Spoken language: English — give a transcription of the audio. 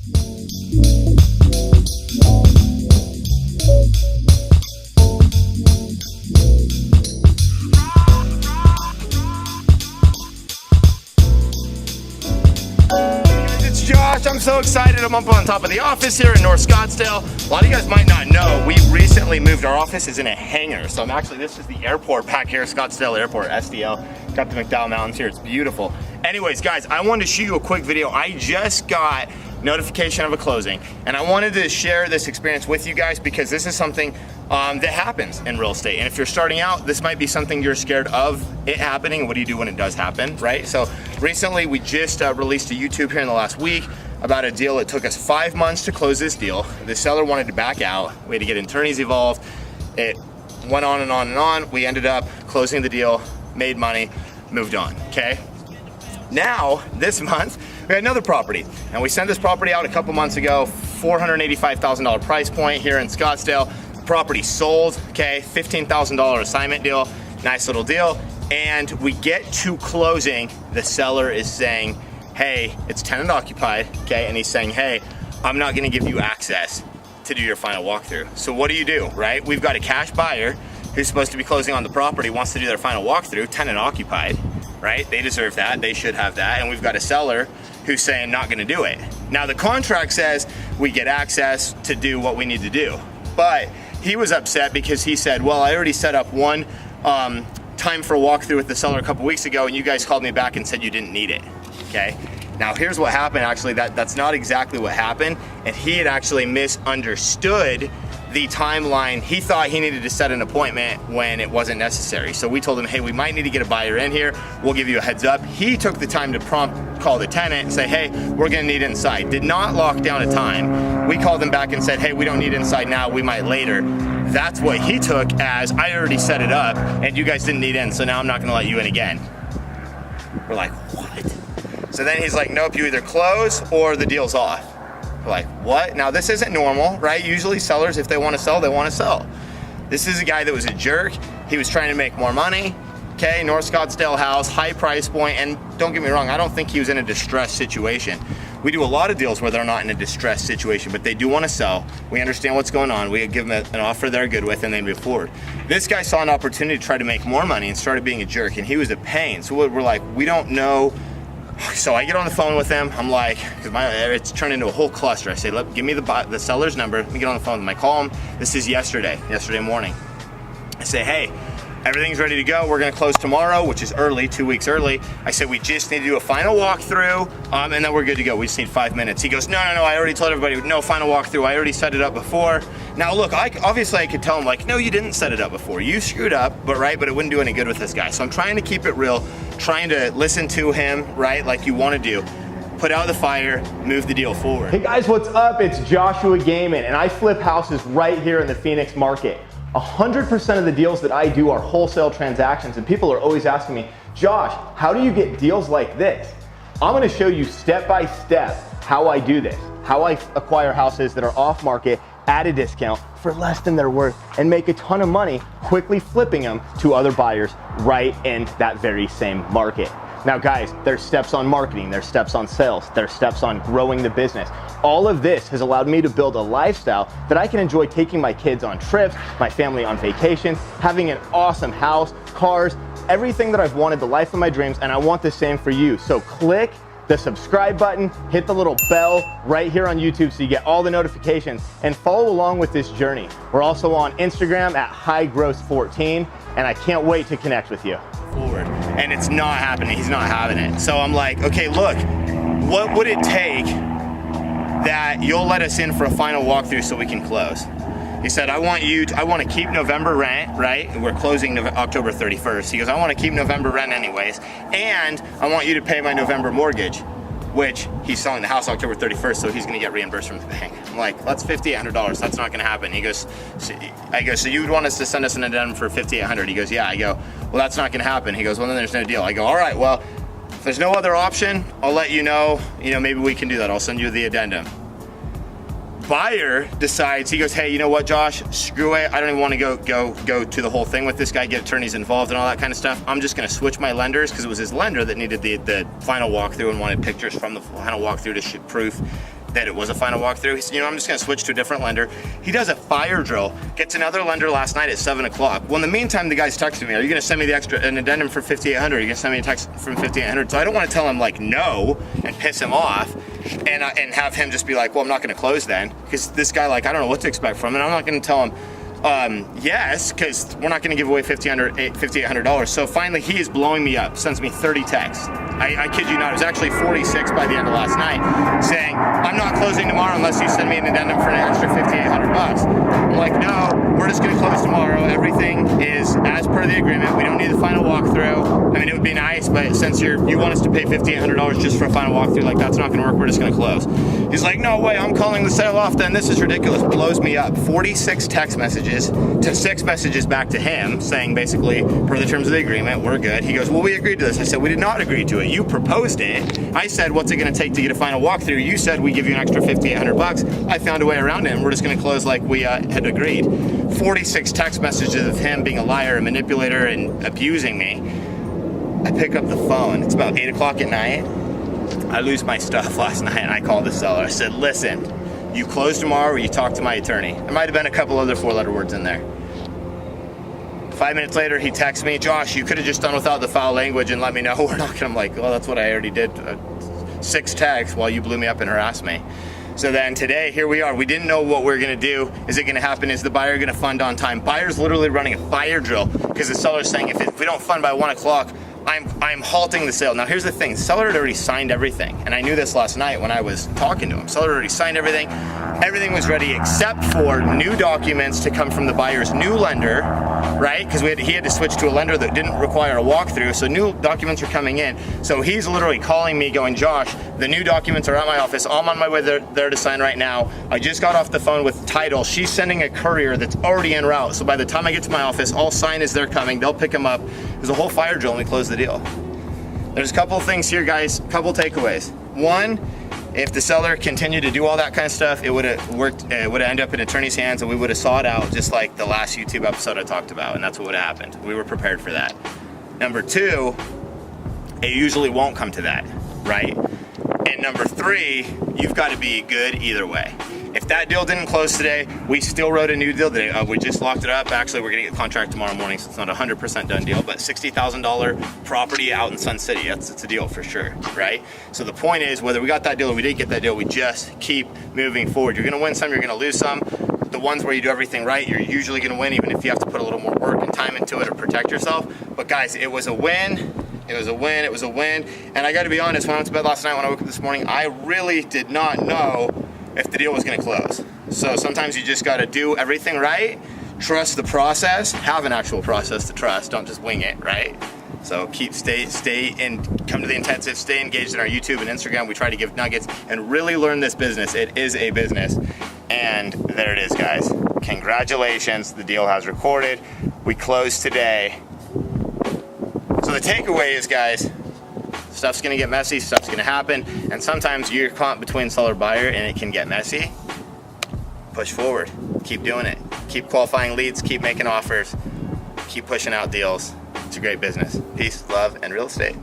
Josh, I'm so excited. I'm up on top of the office here in North Scottsdale. A lot of you guys might not know, we recently moved. Our office is in a hangar. So this is the airport back here, Scottsdale Airport, SDL. Got the McDowell Mountains here, it's beautiful. Anyways, guys, I wanted to show you a quick video. I just got notification of a closing, and I wanted to share this experience with you guys because this is something that happens in real estate. And if you're starting out, this might be something you're scared of it happening. What do you do when it does happen, right? So recently we just released a YouTube here in the last week about a deal. It took us 5 months to close this deal. The seller wanted to back out. We had to get attorneys involved. It went on and on and on. We ended up closing the deal, made money, moved on, okay? Now, this month, we had another property, and we sent this property out a couple months ago, $485,000 price point here in Scottsdale. Property sold, okay, $15,000 assignment deal, nice little deal. And we get to closing, the seller is saying, hey, it's tenant occupied, okay? And he's saying, hey, I'm not gonna give you access to do your final walkthrough. So what do, right? We've got a cash buyer who's supposed to be closing on the property, wants to do their final walkthrough, tenant occupied, right? They deserve that, they should have that. And we've got a seller who's saying not gonna do it. Now the contract says we get access to do what we need to do. But he was upset because he said, well, I already set up one time for a walkthrough with the seller a couple weeks ago, and you guys called me back and said you didn't need it, okay? Now here's what happened. Actually, that's not exactly what happened, and he had actually misunderstood the timeline. He thought he needed to set an appointment when it wasn't necessary. So we told him, hey, we might need to get a buyer in here. We'll give you a heads up. He took the time to prompt call the tenant and say, hey, we're gonna need inside. Did not lock down a time. We called them back and said, hey, we don't need inside now, we might later. That's what he took as, I already set it up and you guys didn't need in, so now I'm not gonna let you in again. We're like, what? So then he's like, nope, you either close or the deal's off. We're like, what? Now this isn't normal, right? Usually sellers, if they want to sell, they want to sell. This is a guy that was a jerk. He was trying to make more money. Okay, North Scottsdale house, high price point, and don't get me wrong, I don't think he was in a distressed situation. We do a lot of deals where they're not in a distressed situation, but they do want to sell. We understand what's going on. We give them an offer they're good with and they move forward. This guy saw an opportunity to try to make more money and started being a jerk, and he was a pain. So we're like, we don't know. So I get on the phone with him. I'm like, because it's turned into a whole cluster. I say, look, give me the seller's number. Let me get on the phone with him. I call him. This is yesterday morning. I say, hey, everything's ready to go. We're gonna close tomorrow, which is early, 2 weeks early. I said, we just need to do a final walkthrough, and then we're good to go. We just need 5 minutes. He goes, no, I already told everybody, no final walkthrough. I already set it up before. Now look, obviously I could tell him like, no, you didn't set it up before. You screwed up, but it wouldn't do any good with this guy. So I'm trying to keep it real, trying to listen to him, right, like you wanna do. Put out the fire, move the deal forward. Hey guys, what's up? It's Joshua Gayman, and I flip houses right here in the Phoenix market. 100% of the deals that I do are wholesale transactions, and people are always asking me, Josh, how do you get deals like this? I'm gonna show you step by step how I do this, how I acquire houses that are off market at a discount for less than they're worth and make a ton of money quickly flipping them to other buyers right in that very same market. Now guys, there's steps on marketing, there's steps on sales, there's steps on growing the business. All of this has allowed me to build a lifestyle that I can enjoy taking my kids on trips, my family on vacations, having an awesome house, cars, everything that I've wanted, the life of my dreams, and I want the same for you. So click the subscribe button, hit the little bell right here on YouTube so you get all the notifications, and follow along with this journey. We're also on Instagram at highgross14, and I can't wait to connect with you. Forward, and it's not happening. He's not having it. So I'm like, okay, look, what would it take that you'll let us in for a final walkthrough so we can close? He said, I want to keep November rent, right? We're closing October 31st. He goes, I want to keep November rent anyways, and I want you to pay my November mortgage, which he's selling the house October 31st, so he's going to get reimbursed from the bank. I'm like, that's $5,800. That's not going to happen. He goes, I go, so you would want us to send us an addendum for $5,800? He goes, yeah. I go, well, that's not going to happen. He goes, well, then there's no deal. I go, all right, well, if there's no other option, I'll let you know. Maybe we can do that. I'll send you the addendum. Buyer decides, he goes, hey, you know what, Josh, screw it. I don't even want to go to the whole thing with this guy, get attorneys involved and all that kind of stuff. I'm just going to switch my lenders, because it was his lender that needed the final walkthrough and wanted pictures from the final walkthrough to proof that it was a final walkthrough. He said, you know, I'm just gonna switch to a different lender. He does a fire drill, gets another lender last night at 7 o'clock. Well, in the meantime, the guy's texting me, are you gonna send me an addendum for 5,800? Are you gonna send me a text from 5,800? So I don't wanna tell him like no and piss him off and have him just be like, well, I'm not gonna close then. Because this guy, like, I don't know what to expect from him. And I'm not gonna tell him, yes, because we're not going to give away $5,800. So finally, he is blowing me up, sends me 30 texts. I kid you not, it was actually 46 by the end of last night, saying, I'm not closing tomorrow unless you send me an addendum for an extra $5,800. I'm like, no, we're just going to close tomorrow. Everything is as per the agreement. We don't need the final walkthrough. I mean, it would be nice, but since you want us to pay $5,800 just for a final walkthrough, like, that's not going to work. We're just going to close. He's like, no way, I'm calling the sale off then. This is ridiculous. Blows me up. 46 text messages to 6 messages back to him saying basically, per the terms of the agreement, we're good. He goes, well, we agreed to this. I said, we did not agree to it. You proposed it. I said, what's it going to take to get a final walkthrough? You said we give you an extra $5,800. I found a way around it, and we're just going to close like we had agreed. 46 text messages of him being a liar, a manipulator, and abusing me. I pick up the phone. It's about 8 o'clock at night. I lose my stuff last night, and I called the seller. I said, listen, you close tomorrow or you talk to my attorney. There might have been a couple other 4-letter words in there. 5 minutes later, he texts me, Josh, you could have just done without the foul language and let me know we're not gonna. I'm like, well, that's what I already did. 6 texts while you blew me up and harassed me. So then today, here we are. We didn't know what we were gonna do. Is it gonna happen? Is the buyer gonna fund on time? Buyer's literally running a fire drill because the seller's saying, if we don't fund by 1 o'clock, I'm halting the sale. Now here's the thing, the seller had already signed everything, and I knew this last night when I was talking to him. Seller already signed everything. Everything was ready except for new documents to come from the buyer's new lender, right? Because he had to switch to a lender that didn't require a walkthrough, so new documents are coming in. So he's literally calling me going, Josh, the new documents are at my office. I'm on my way there to sign right now. I just got off the phone with title. She's sending a courier that's already en route. So by the time I get to my office, I'll sign as they're coming. They'll pick them up. There's a whole fire drill and we close the deal. There's a couple of things here, guys, couple takeaways. One, if the seller continued to do all that kind of stuff, it would have worked, it would have ended up in attorney's hands and we would have saw it out just like the last YouTube episode I talked about, and that's what would have happened. We were prepared for that. Number 2, it usually won't come to that, right? And number 3, you've got to be good either way. If that deal didn't close today, we still wrote a new deal today. We just locked it up. Actually, we're gonna get a contract tomorrow morning, so it's not a 100% done deal, but $60,000 property out in Sun City. It's a deal for sure, right? So the point is, whether we got that deal or we didn't get that deal, we just keep moving forward. You're gonna win some, you're gonna lose some. The ones where you do everything right, you're usually gonna win, even if you have to put a little more work and time into it or protect yourself. But guys, it was a win. It was a win, it was a win. And I gotta be honest, when I went to bed last night, when I woke up this morning, I really did not know if the deal was gonna close. So sometimes you just gotta do everything right, trust the process, have an actual process to trust, don't just wing it, right? So stay and come to the intensive, stay engaged in our YouTube and Instagram. We try to give nuggets and really learn this business. It is a business. And there it is, guys. Congratulations, the deal has recorded. We closed today. So the takeaway is, guys, stuff's gonna get messy, stuff's gonna happen, and sometimes you're caught between seller and buyer and it can get messy. Push forward, keep doing it. Keep qualifying leads, keep making offers, keep pushing out deals. It's a great business. Peace, love, and real estate.